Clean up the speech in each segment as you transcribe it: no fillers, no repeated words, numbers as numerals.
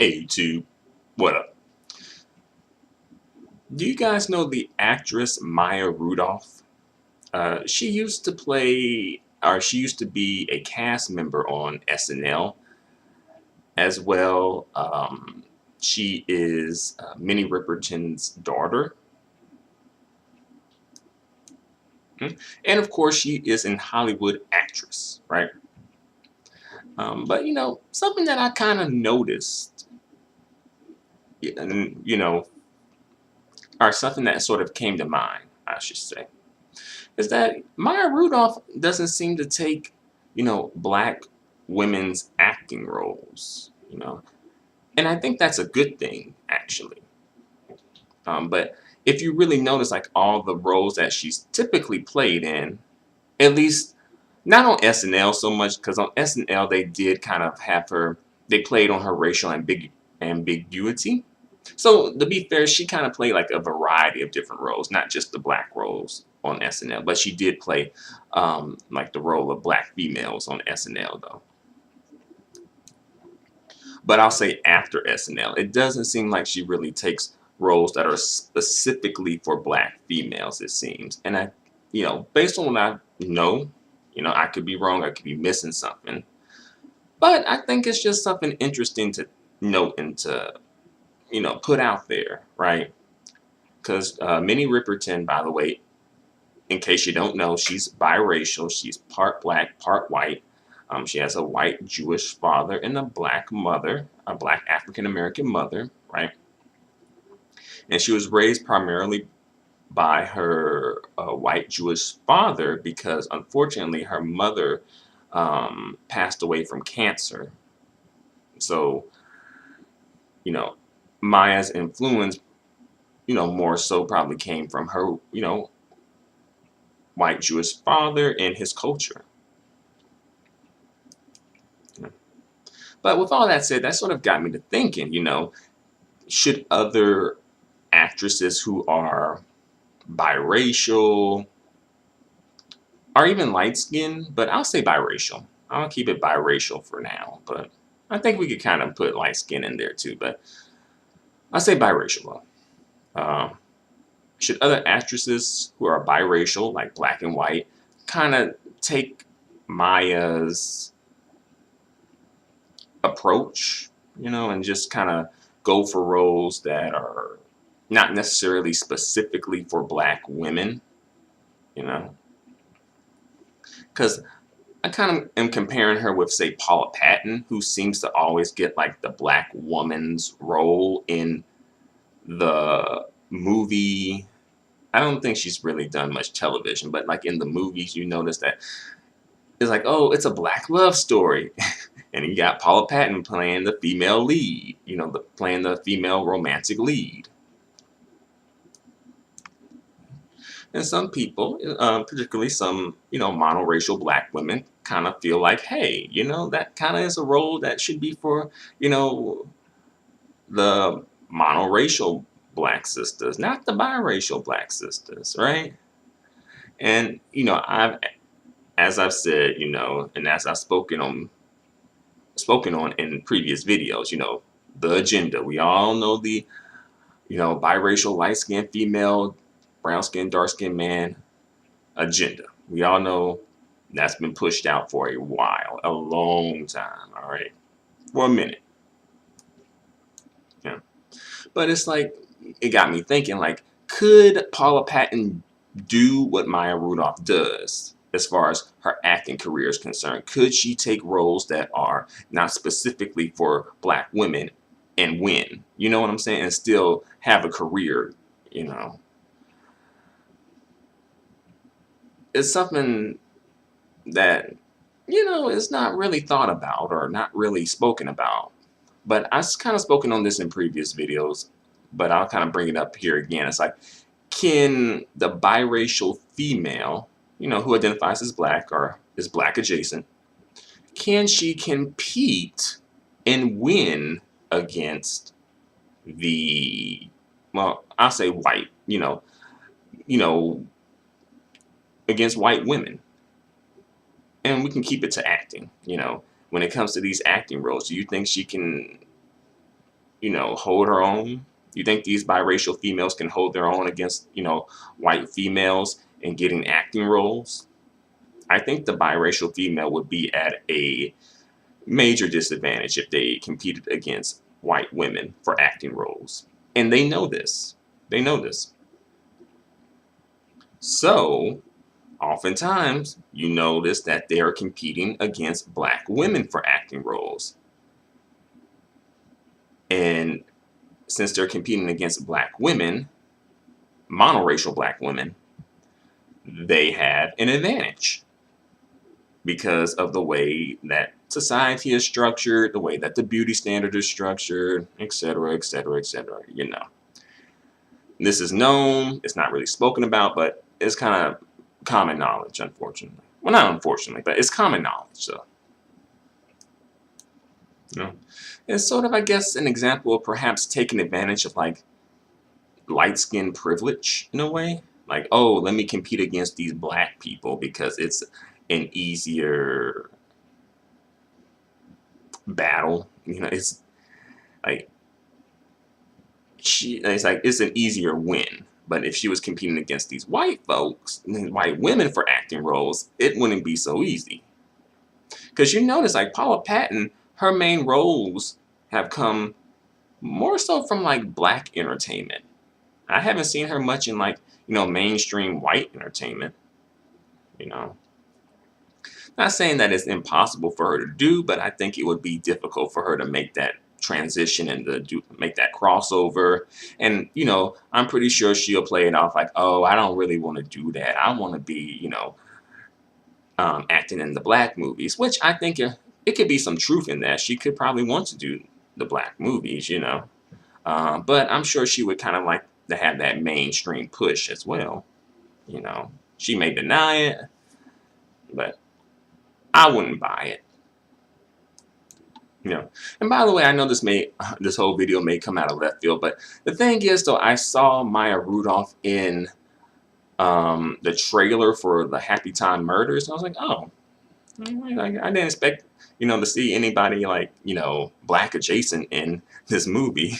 Hey YouTube, what up? Do you guys know the actress Maya Rudolph? She used to play, or she used to be a cast member on SNL as well. She is Minnie Riperton's daughter. And of course, she is an Hollywood actress, right? But something that I kind of noticed, and or something that sort of came to mind, I should say, is that Maya Rudolph doesn't seem to take, black women's acting roles. And I think that's a good thing, actually. But if you really notice, like all the roles that she's typically played in, at least not on SNL so much, because on SNL they did kind of have her, they played on her racial ambiguity. So to be fair, she kind of played like a variety of different roles, not just the black roles on SNL, but she did play like the role of black females on SNL though. But I'll say after SNL, it doesn't seem like she really takes roles that are specifically for black females, it seems. And based on what I know, I could be wrong, I could be missing something. But I think it's just something interesting to note and to, put out there, right? Because Minnie Riperton, by the way, in case you don't know, she's biracial. She's part black, part white. She has a white Jewish father and a black mother, a black African American mother, right? And she was raised primarily by her white Jewish father because, unfortunately, her mother passed away from cancer. So, you know, Maya's influence, more so probably came from her, white Jewish father and his culture. But with all that said, that sort of got me to thinking, should other actresses who are biracial or even light skinned, but I'll say biracial. I'll keep it biracial for now, but I think we could kind of put light skin in there too, but I'll say biracial. Um, should other actresses who are biracial, like black and white, kind of take Maya's approach, and just kind of go for roles that are not necessarily specifically for black women, you know? Because I kind of am comparing her with, say, Paula Patton, who seems to always get like the black woman's role in the movie. I don't think she's really done much television, but like in the movies, you notice that it's like, oh, it's a black love story. And you got Paula Patton playing the female lead, playing the female romantic lead. And some people, particularly some, monoracial black women, kind of feel like, hey, that kind of is a role that should be for, the monoracial black sisters, not the biracial black sisters, right? And, as I've said, and as I've spoken on in previous videos, the agenda. We all know the, biracial, light-skinned female, brown-skinned, dark-skinned man agenda. We all know that's been pushed out for a while, a long time, all right? For a minute. Yeah. But it's like, it got me thinking, like, could Paula Patton do what Maya Rudolph does as far as her acting career is concerned? Could she take roles that are not specifically for black women and win? You know what I'm saying? And still have a career, It's something that, is not really thought about or not really spoken about. But I've kind of spoken on this in previous videos, but I'll kind of bring it up here again. It's like, can the biracial female, who identifies as black or is black adjacent, can she compete and win against the, well, I'll say white, you know, against white women? And we can keep it to acting, when it comes to these acting roles. Do you think she can hold her own? You think these biracial females can hold their own against, white females in getting acting roles? I think the biracial female would be at a major disadvantage if they competed against white women for acting roles. And they know this. They know this. So, oftentimes, you notice that they are competing against black women for acting roles. And since they're competing against black women, monoracial black women, they have an advantage because of the way that society is structured, the way that the beauty standard is structured, etc., etc., etc. This is known, it's not really spoken about, but it's kind of common knowledge, unfortunately. Well, not unfortunately, but it's common knowledge, so. It's sort of, I guess, an example of perhaps taking advantage of, like, light skin privilege in a way. Like, oh, let me compete against these black people because it's an easier battle. It's like it's an easier win. But if she was competing against these white folks, white women for acting roles, it wouldn't be so easy. Because you notice, like Paula Patton, her main roles have come more so from like black entertainment. I haven't seen her much in like, mainstream white entertainment. Not saying that it's impossible for her to do, but I think it would be difficult for her to make that transition and to make that crossover. And, I'm pretty sure she'll play it off like, oh, I don't really want to do that. I want to be, acting in the black movies, which I think it could be some truth in that. She could probably want to do the black movies, but I'm sure she would kind of like to have that mainstream push as well. She may deny it, but I wouldn't buy it. And by the way, I know this whole video may come out of left field, but the thing is, though, I saw Maya Rudolph in the trailer for the Happy Time Murders, and I was like, oh, I didn't expect, to see anybody like, black adjacent in this movie,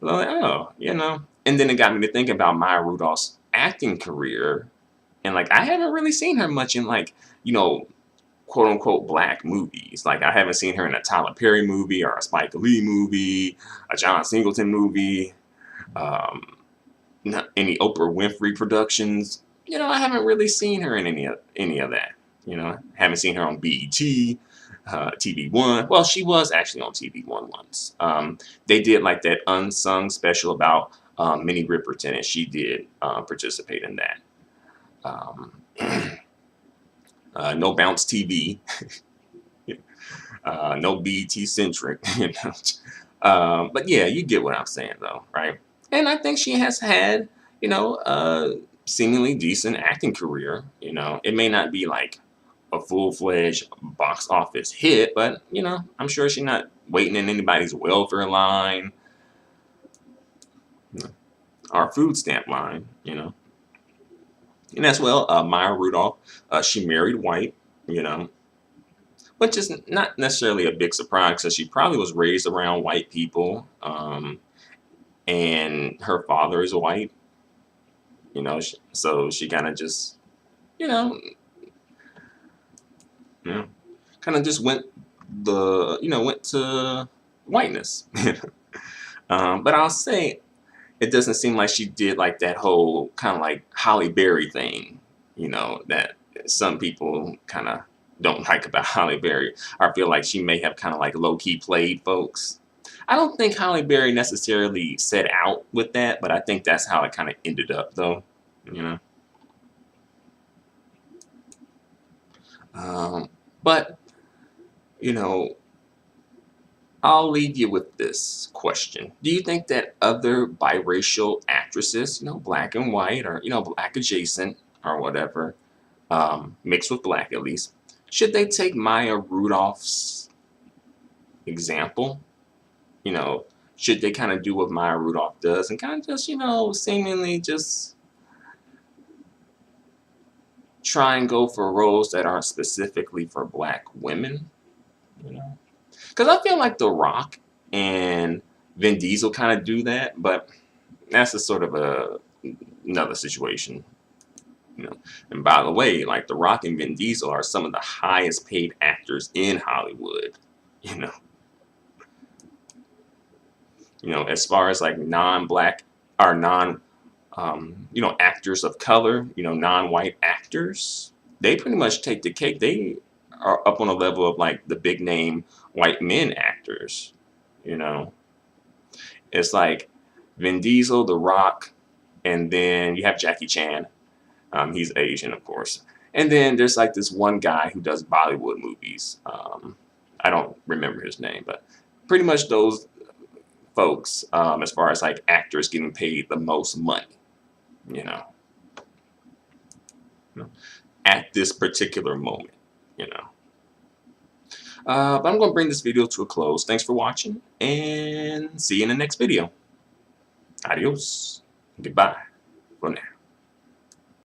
So I'm like, oh, And then it got me to think about Maya Rudolph's acting career, and like I haven't really seen her much in like, quote unquote black movies. Like I haven't seen her in a Tyler Perry movie or a Spike Lee movie, a John Singleton movie, not any Oprah Winfrey productions. I haven't really seen her in any of that. Haven't seen her on BET, TV1. Well, she was actually on TV1 once. They did like that unsung special about Minnie Riperton, and she did participate in that. No Bounce TV, no BET centric, but yeah, you get what I'm saying though, right? And I think she has had, a seemingly decent acting career. It may not be like a full-fledged box office hit, but I'm sure she's not waiting in anybody's welfare line, or food stamp line, And as well, Maya Rudolph, she married white, which is not necessarily a big surprise because she probably was raised around white people, and her father is white, so she kind of just, kind of just went to whiteness. But I'll say, it doesn't seem like she did like that whole kind of like Halle Berry thing, that some people kind of don't like about Halle Berry. I feel like she may have kind of like low-key played folks. I don't think Halle Berry necessarily set out with that, but I think that's how it kind of ended up, though, But, I'll leave you with this question. Do you think that other biracial actresses, black and white or, black adjacent or whatever, mixed with black at least, should they take Maya Rudolph's example? Should they kind of do what Maya Rudolph does and kind of just, seemingly just try and go for roles that aren't specifically for black women? Because I feel like The Rock and Vin Diesel kind of do that, but that's a sort of another situation, you know. And by the way, like The Rock and Vin Diesel are some of the highest paid actors in Hollywood, you know. As far as like non-black or actors of color, non-white actors, they pretty much take the cake. They are up on a level of like the big name white men actors, you know. It's like Vin Diesel, The Rock, and then you have Jackie Chan. He's Asian, of course. And then there's like this one guy who does Bollywood movies. I don't remember his name, but pretty much those folks, as far as like actors getting paid the most money, you know, at this particular moment, you know. But I'm going to bring this video to a close. Thanks for watching, and see you in the next video. Adios. Goodbye for now.